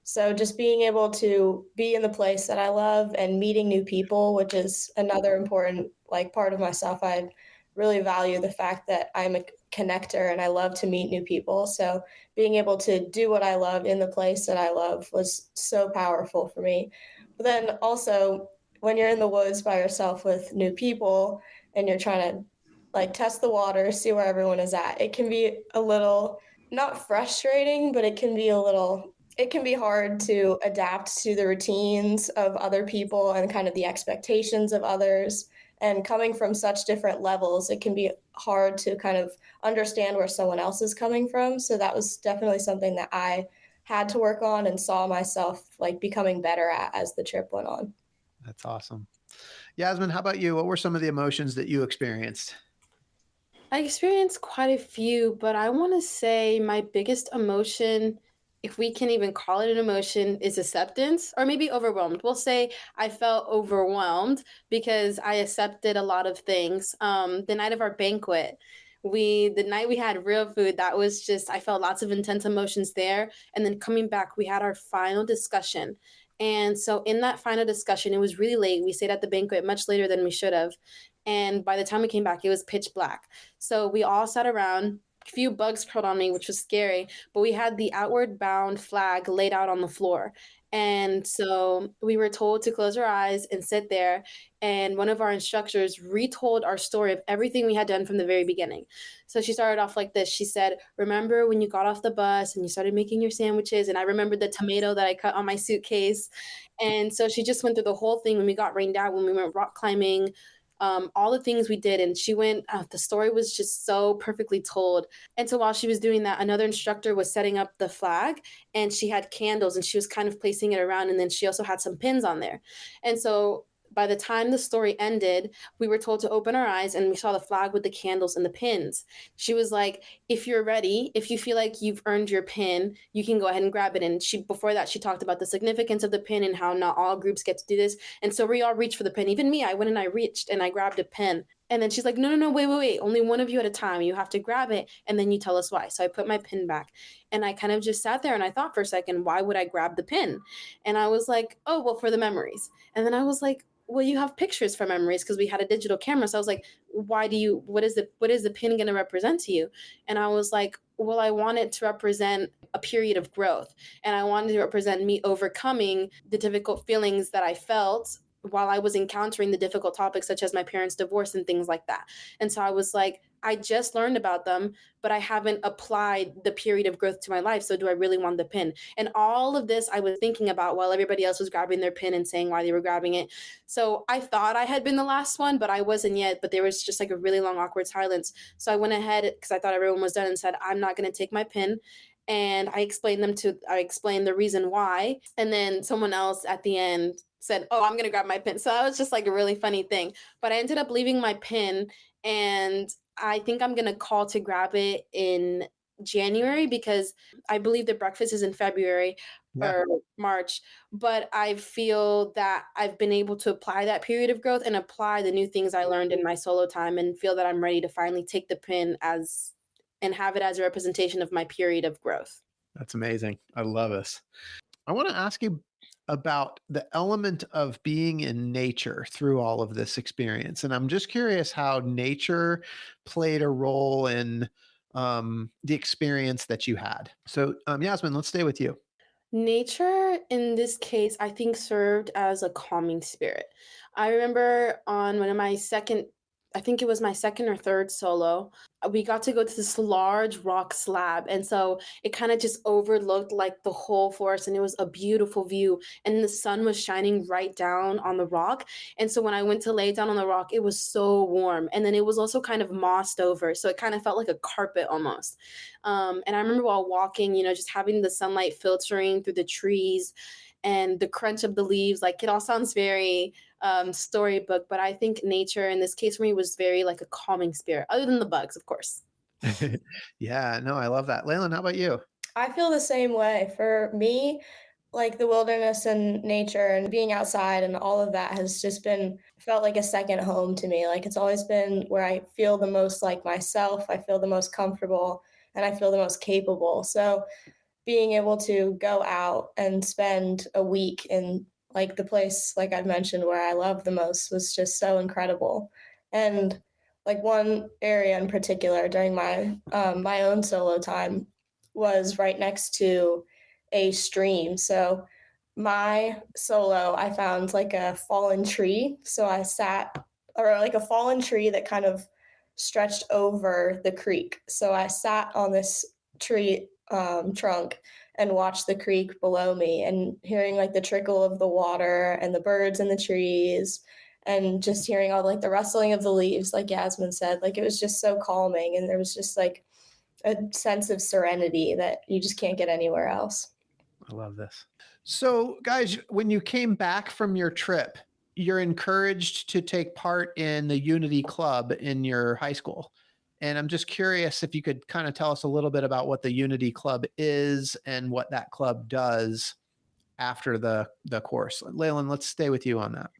So just being able to be in the place that I love and meeting new people, which is another important like part of myself. I really value the fact that I'm a connector and I love to meet new people. So being able to do what I love in the place that I love was so powerful for me. But then also, when you're in the woods by yourself with new people and you're trying to like test the water, see where everyone is at, it can be a little not frustrating, but it can be hard to adapt to the routines of other people and kind of the expectations of others. And coming from such different levels, it can be hard to kind of understand where someone else is coming from. So that was definitely something that I had to work on and saw myself like becoming better at as the trip went on. That's awesome. Yasmin, how about you? What were some of the emotions that you experienced? I experienced quite a few, but I want to say my biggest emotion, if we can even call it an emotion, is acceptance or maybe overwhelmed. We'll say I felt overwhelmed because I accepted a lot of things. The night of our banquet, the night we had real food, that was just, I felt lots of intense emotions there. And then coming back, we had our final discussion. And so in that final discussion, it was really late. We stayed at the banquet much later than we should have. And by the time we came back, it was pitch black. So we all sat around. A few bugs crawled on me, which was scary, but we had the outward bound flag laid out on the floor. And so we were told to close our eyes and sit there. And one of our instructors retold our story of everything we had done from the very beginning. So she started off like this. She said, "Remember when you got off the bus and you started making your sandwiches?" And I remembered the tomato that I cut on my suitcase. And so she just went through the whole thing when we got rained out, when we went rock climbing, all the things we did. And she went, the story was just so perfectly told. And so while she was doing that, another instructor was setting up the flag and she had candles and she was kind of placing it around. And then she also had some pins on there. And so by the time the story ended, we were told to open our eyes and we saw the flag with the candles and the pins. She was like, "If you're ready, if you feel like you've earned your pin, you can go ahead and grab it." And before that, she talked about the significance of the pin and how not all groups get to do this. And so we all reached for the pin. Even me, I went and I reached and I grabbed a pin. And then she's like, "No, no, no, wait, wait, wait. Only one of you at a time. You have to grab it and then you tell us why." So I put my pin back and I kind of just sat there and I thought for a second, why would I grab the pin? And I was like, "Oh, well, for the memories." And then I was like, "Well, you have pictures for memories," because we had a digital camera. So I was like, what is the pin going to represent to you? And I was like, "Well, I want it to represent a period of growth. And I wanted to represent me overcoming the difficult feelings that I felt while I was encountering the difficult topics, such as my parents' divorce and things like that." And so I was like, I just learned about them, but I haven't applied the period of growth to my life. So do I really want the pin? And all of this I was thinking about while everybody else was grabbing their pin and saying why they were grabbing it. So I thought I had been the last one, but I wasn't yet. But there was just like a really long, awkward silence. So I went ahead because I thought everyone was done and said, "I'm not going to take my pin." And I explained the reason why. And then someone else at the end said, "Oh, I'm going to grab my pin." So that was just like a really funny thing. But I ended up leaving my pin and I think I'm going to call to grab it in January because I believe the breakfast is in February Yeah, or March, but I feel that I've been able to apply that period of growth and apply the new things I learned in my solo time and feel that I'm ready to finally take the pin as and have it as a representation of my period of growth. that's amazing. I love this. I want to ask you about the element of being in nature through all of this experience. And I'm just curious how nature played a role in the experience that you had. So, Yasmin, let's stay with you. Nature, in this case, I think served as a calming spirit. I remember on one of my second, I think it was my second or third solo, we got to go to this large rock slab. And so it kind of just overlooked like the whole forest and it was a beautiful view. And the sun was shining right down on the rock. And so when I went to lay down on the rock, it was so warm. And then it was also kind of mossed over. So it kind of felt like a carpet almost. And I remember while walking, just having the sunlight filtering through the trees and the crunch of the leaves. Like it all sounds very storybook, but I think nature in this case for me was very like a calming spirit, other than the bugs, of course. Yeah, no, I love that. Leilan, how about you? I feel the same way. For me, like the wilderness and nature and being outside and all of that has just been felt like a second home to me. Like it's always been where I feel the most like myself, I feel the most comfortable, and I feel the most capable. So being able to go out and spend a week in like the place like I've mentioned where I love the most was just so incredible. And like one area in particular during my my own solo time was right next to a stream. So my solo, I found like a fallen tree. So I sat, or like a fallen tree that kind of stretched over the creek. So I sat on this tree trunk and watched the creek below me, and hearing like the trickle of the water and the birds in the trees, and just hearing all like the rustling of the leaves, like Yasmin said, like it was just so calming, and there was just like a sense of serenity that you just can't get anywhere else. I love this. So, guys, when you came back from your trip, you're encouraged to take part in the Unity Club in your high school. And I'm just curious if you could kind of tell us a little bit about what the Unity Club is and what that club does after the course. Leilan, let's stay with you on that.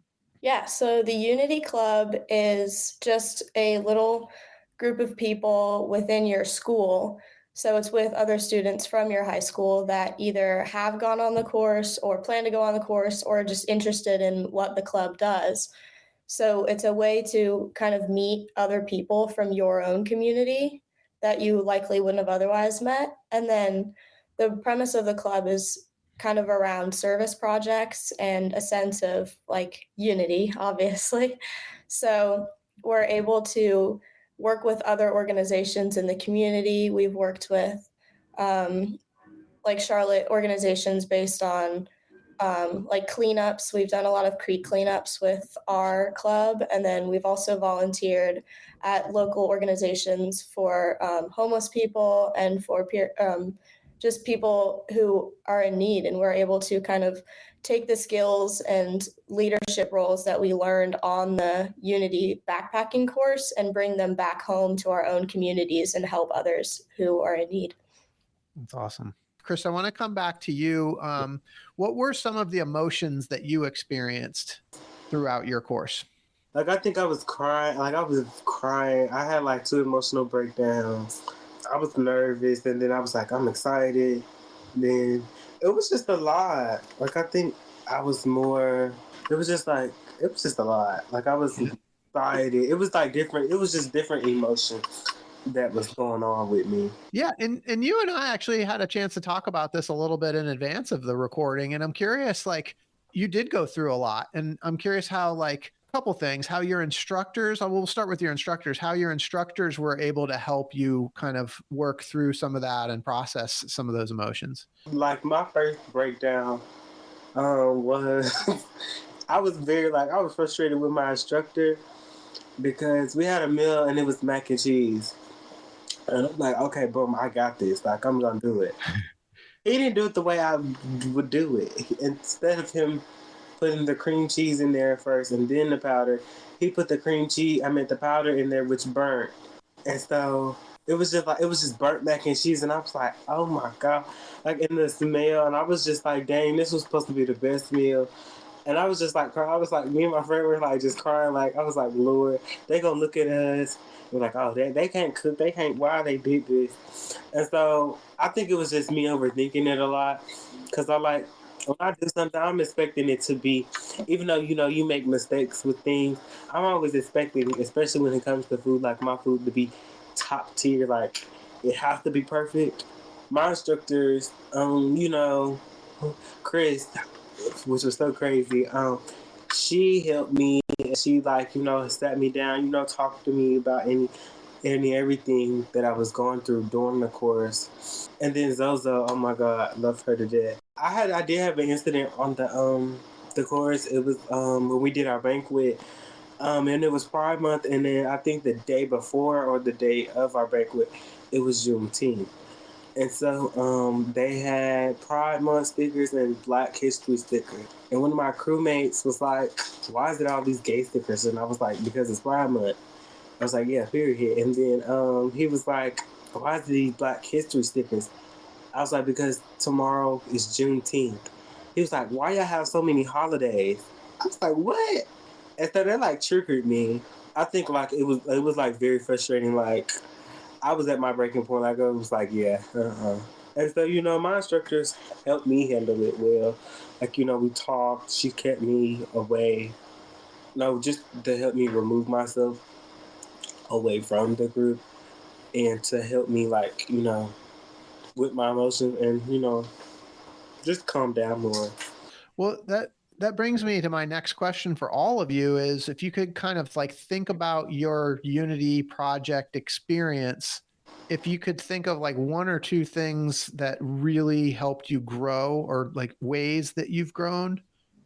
Yeah, so the Unity Club is just a little group of people within your school. So it's with other students from your high school that either have gone on the course or plan to go on the course or are just interested in what the club does. So it's a way to kind of meet other people from your own community that you likely wouldn't have otherwise met. And then the premise of the club is kind of around service projects and a sense of like unity, obviously. So we're able to work with other organizations in the community. We've worked with like Charlotte organizations based on like cleanups. We've done a lot of creek cleanups with our club, and then we've also volunteered at local organizations for homeless people and for just people who are in need. And we're able to kind of take the skills and leadership roles that we learned on the Unity backpacking course and bring them back home to our own communities and help others who are in need. That's awesome. Chris, I want to come back to you. What were some of the emotions that you experienced throughout your course? Like, I think I was crying. Like, I was crying. I had like 2 emotional breakdowns. I was nervous, and then I was like, I'm excited. Then it was just a lot. Like, I think I was more. It was just a lot. Like, I was excited. It was like different. It was just different emotions that was going on with me. Yeah, and you and I actually had a chance to talk about this a little bit in advance of the recording, and I'm curious, like, you did go through a lot, and I'm curious how, like, a couple things, how your instructors, we'll start with your instructors, how your instructors were able to help you kind of work through some of that and process some of those emotions. Like, my first breakdown was I was frustrated with my instructor because we had a meal and it was mac and cheese. And I'm like, okay, boom, I got this. Like, I'm going to do it. He didn't do it the way I would do it. Instead of him putting the cream cheese in there first and then the powder, he put the powder in there, which burnt. And so it was just burnt mac and cheese. And I was like, oh my God. Like, in the smell. And I was just like, dang, this was supposed to be the best meal. And I was just like, I was like, me and my friend were like just crying. Like, I was like, Lord, they gonna look at us. We're like, oh, they can't cook. They can't. Why they did this? And so I think it was just me overthinking it a lot. Cause I like when I do something, I'm expecting it to be, even though you make mistakes with things. I'm always expecting, especially when it comes to food, like my food to be top tier. Like, it has to be perfect. My instructors, Chris, which was so crazy. She helped me, and she sat me down, talked to me about any everything that I was going through during the course. And then Zozo, oh my God, I love her to death. I did have an incident on the course. It was when we did our banquet. And it was Pride Month, and then I think the day before or the day of our banquet, it was Juneteenth. And so they had Pride Month stickers and Black History stickers. And one of my crewmates was like, why is it all these gay stickers? And I was like, because it's Pride Month. I was like, yeah, period. And then he was like, why is these Black History stickers? I was like, because tomorrow is Juneteenth. He was like, why y'all have so many holidays? I was like, what? And so that like triggered me. I think like it was like very frustrating. Like, I was at my breaking point. Like, I was like, yeah, And so, my instructors helped me handle it well. Like, we talked. She kept me away. No, just to help me remove myself away from the group and to help me, like, with my emotions and, just calm down more. Well, that brings me to my next question for all of you is if you could kind of like think about your Unity project experience, if you could think of like one or two things that really helped you grow or like ways that you've grown,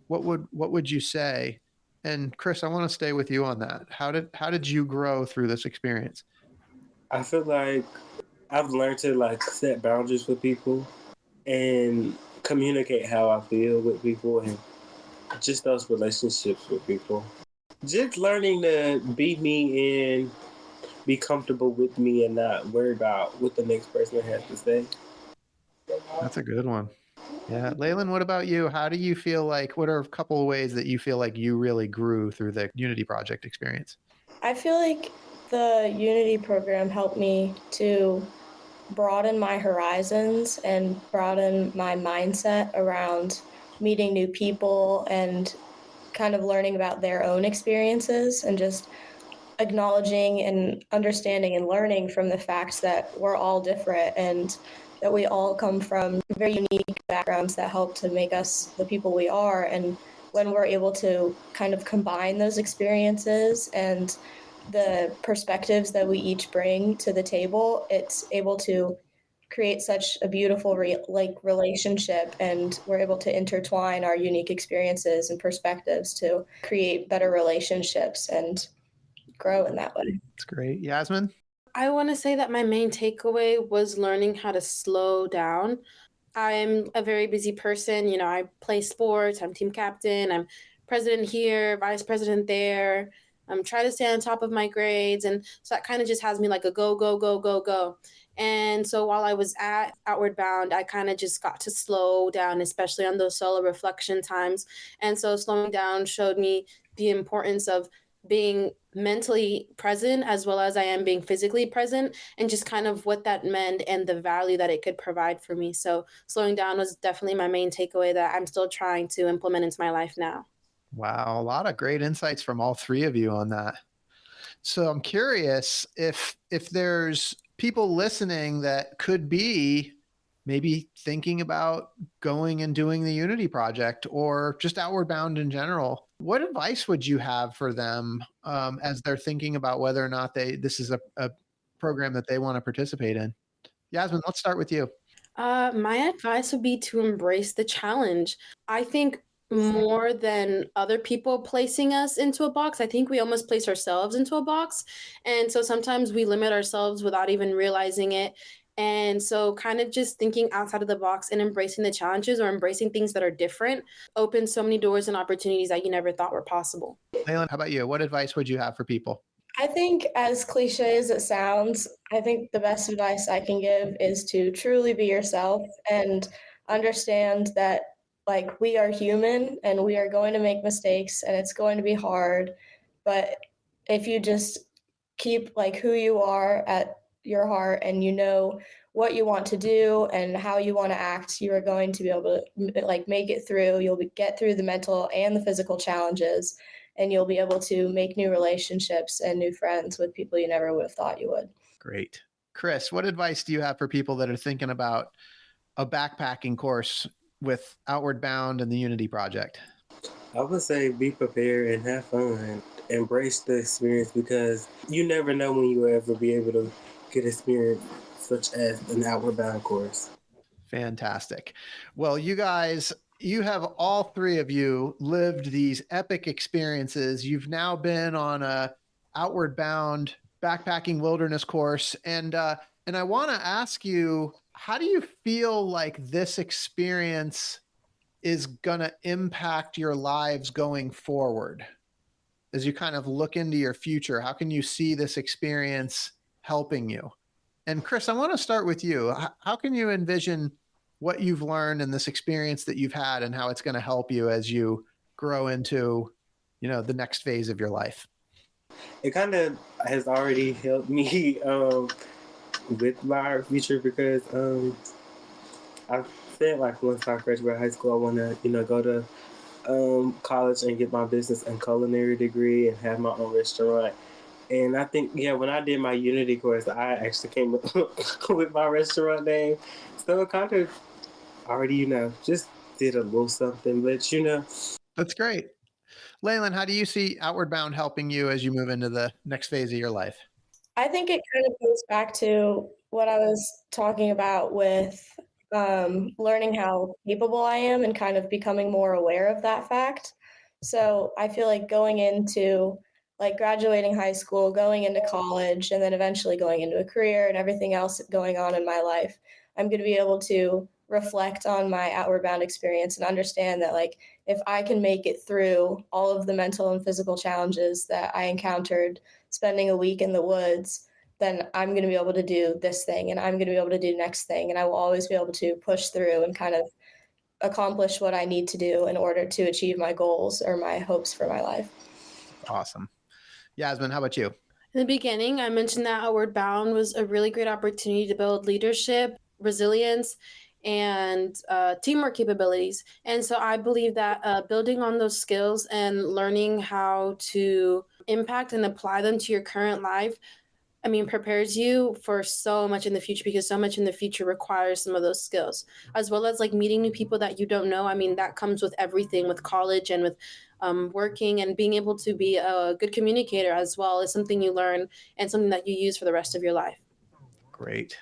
what would you say? And Chris, I want to stay with you on that. How did you grow through this experience? I feel like I've learned to like set boundaries with people and communicate how I feel with people and just those relationships with people. Just learning to be me and be comfortable with me and not worry about what the next person has to say. That's a good one. Yeah. Leilan, what about you? How do you feel like, what are a couple of ways that you feel like you really grew through the Unity project experience? I feel like the Unity program helped me to broaden my horizons and broaden my mindset around meeting new people and kind of learning about their own experiences and just acknowledging and understanding and learning from the facts that we're all different and that we all come from very unique backgrounds that help to make us the people we are. And when we're able to kind of combine those experiences and the perspectives that we each bring to the table, it's able to create such a beautiful relationship, and we're able to intertwine our unique experiences and perspectives to create better relationships and grow in that way. That's great. Yasmin? I want to say that my main takeaway was learning how to slow down. I'm a very busy person. I play sports, I'm team captain, I'm president here, vice president there. I'm trying to stay on top of my grades. And so that kind of just has me like a go, go, go, go, go. And so while I was at Outward Bound, I kind of just got to slow down, especially on those solo reflection times. And so slowing down showed me the importance of being mentally present as well as I am being physically present, and just kind of what that meant and the value that it could provide for me. So slowing down was definitely my main takeaway that I'm still trying to implement into my life now. Wow. A lot of great insights from all three of you on that. So I'm curious if there's people listening that could be maybe thinking about going and doing the Unity project or just Outward Bound in general. What advice would you have for them as they're thinking about whether or not this is a program that they want to participate in? Yasmin, let's start with you. My advice would be to embrace the challenge. I think more than other people placing us into a box, I think we almost place ourselves into a box. And so sometimes we limit ourselves without even realizing it. And so, kind of just thinking outside of the box and embracing the challenges or embracing things that are different opens so many doors and opportunities that you never thought were possible. Leilan, how about you? What advice would you have for people? I think, as cliche as it sounds, I think the best advice I can give is to truly be yourself and understand that, like, we are human and we are going to make mistakes and it's going to be hard. But if you just keep, like, who you are at your heart and you know what you want to do and how you want to act, you are going to be able to, like, make it through. You'll get through the mental and the physical challenges, and you'll be able to make new relationships and new friends with people you never would have thought you would. Great. Chris, what advice do you have for people that are thinking about a backpacking course with Outward Bound and the Unity Project? I would say be prepared and have fun. Embrace the experience because you never know when you will ever be able to get experience such as an Outward Bound course. Fantastic. Well, you guys, you have all three of you lived these epic experiences. You've now been on a Outward Bound backpacking wilderness course, and I want to ask you, how do you feel like this experience is going to impact your lives going forward? As you kind of look into your future, how can you see this experience helping you? And Chris, I want to start with you. How can you envision what you've learned in this experience that you've had and how it's going to help you as you grow into, the next phase of your life? It kind of has already helped me with my future because I said like once I graduate high school, I want to go to college and get my business and culinary degree and have my own restaurant. And I think, when I did my Unity course, I actually came up with my restaurant name. So it kind of already, just did a little something, but That's great. Leilan, how do you see Outward Bound helping you as you move into the next phase of your life? I think it kind of goes back to what I was talking about with learning how capable I am and kind of becoming more aware of that fact. So I feel like going into like graduating high school, going into college, and then eventually going into a career and everything else going on in my life, I'm going to be able to reflect on my Outward Bound experience and understand that, like, if I can make it through all of the mental and physical challenges that I encountered spending a week in the woods, then I'm going to be able to do this thing and I'm going to be able to do next thing. And I will always be able to push through and kind of accomplish what I need to do in order to achieve my goals or my hopes for my life. Awesome. Yasmin, how about you? In the beginning, I mentioned that Outward Bound was a really great opportunity to build leadership, resilience, and teamwork capabilities. And so I believe that building on those skills and learning how to impact and apply them to your current life, prepares you for so much in the future, because so much in the future requires some of those skills, as well as like meeting new people that you don't know. That comes with everything, with college and with working, and being able to be a good communicator as well is something you learn and something that you use for the rest of your life. Great.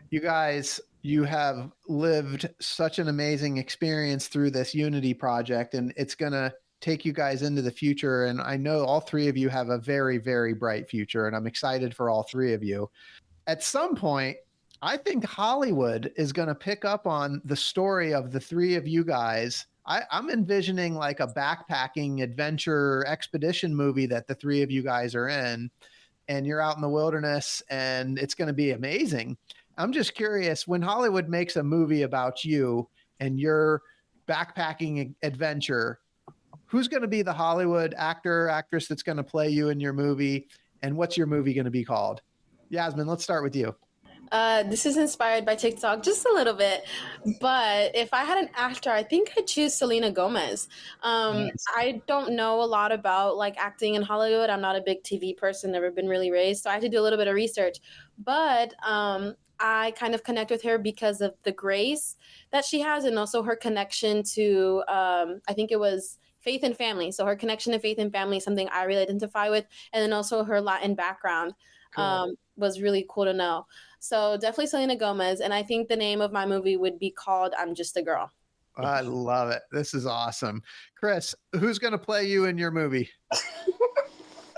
You guys, you have lived such an amazing experience through this Unity project, and it's going to take you guys into the future. And I know all three of you have a very, very bright future, and I'm excited for all three of you. At some point, I think Hollywood is going to pick up on the story of the three of you guys. I'm envisioning like a backpacking adventure expedition movie that the three of you guys are in, and you're out in the wilderness, and it's going to be amazing. I'm just curious, when Hollywood makes a movie about you and your backpacking adventure, who's going to be the Hollywood actor, actress that's going to play you in your movie, and what's your movie going to be called? Yasmin, let's start with you. This is inspired by TikTok just a little bit, but if I had an actor, I think I'd choose Selena Gomez. Nice. I don't know a lot about like acting in Hollywood. I'm not a big TV person, never been really raised, so I had to do a little bit of research. But I kind of connect with her because of the grace that she has, and also her connection to, I think it was faith and family. So her connection to faith and family is something I really identify with, and then also her Latin background. Cool. Was really cool to know. So definitely Selena Gomez. And I think the name of my movie would be called I'm Just a Girl. I love it. This is awesome. Chris, who's going to play you in your movie?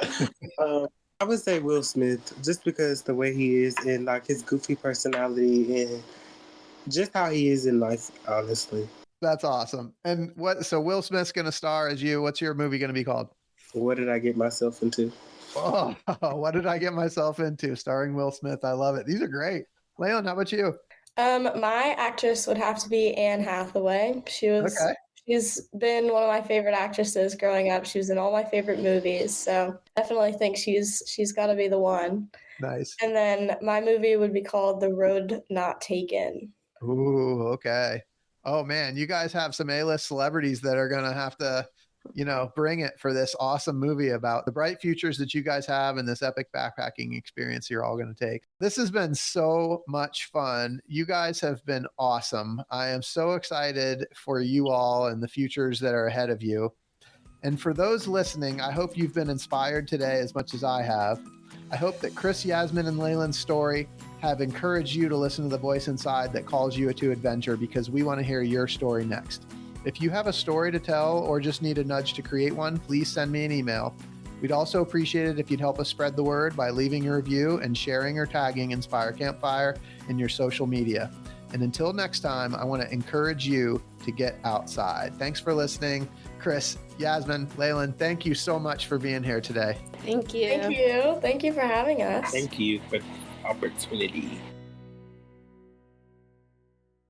I would say Will Smith, just because the way he is and like his goofy personality and just how he is in life, honestly. That's awesome. And so Will Smith's going to star as you. What's your movie going to be called? What did I get myself into? Oh, what did I get myself into? Starring Will Smith. I love it. These are great. Leilan, how about you? My actress would have to be Anne Hathaway. She's been one of my favorite actresses growing up. She was in all my favorite movies, so definitely think she's got to be the one. Nice. And then my movie would be called The Road Not Taken. Ooh, okay. Oh man, you guys have some A-list celebrities that are going to have to, bring it for this awesome movie about the bright futures that you guys have and this epic backpacking experience you're all going to take. This has been so much fun. You guys have been awesome. I am so excited for you all and the futures that are ahead of you. And for those listening, I hope you've been inspired today as much as I have. I hope that Chris, Yasmin, and Leilan's story have encouraged you to listen to the voice inside that calls you to adventure, because we want to hear your story next. If you have a story to tell or just need a nudge to create one, please send me an email. We'd also appreciate it if you'd help us spread the word by leaving a review and sharing or tagging Inspire Campfire in your social media. And until next time, I want to encourage you to get outside. Thanks for listening. Chris, Yasmin, Leilan, thank you so much for being here today. Thank you. Thank you. Thank you for having us. Thank you for the opportunity.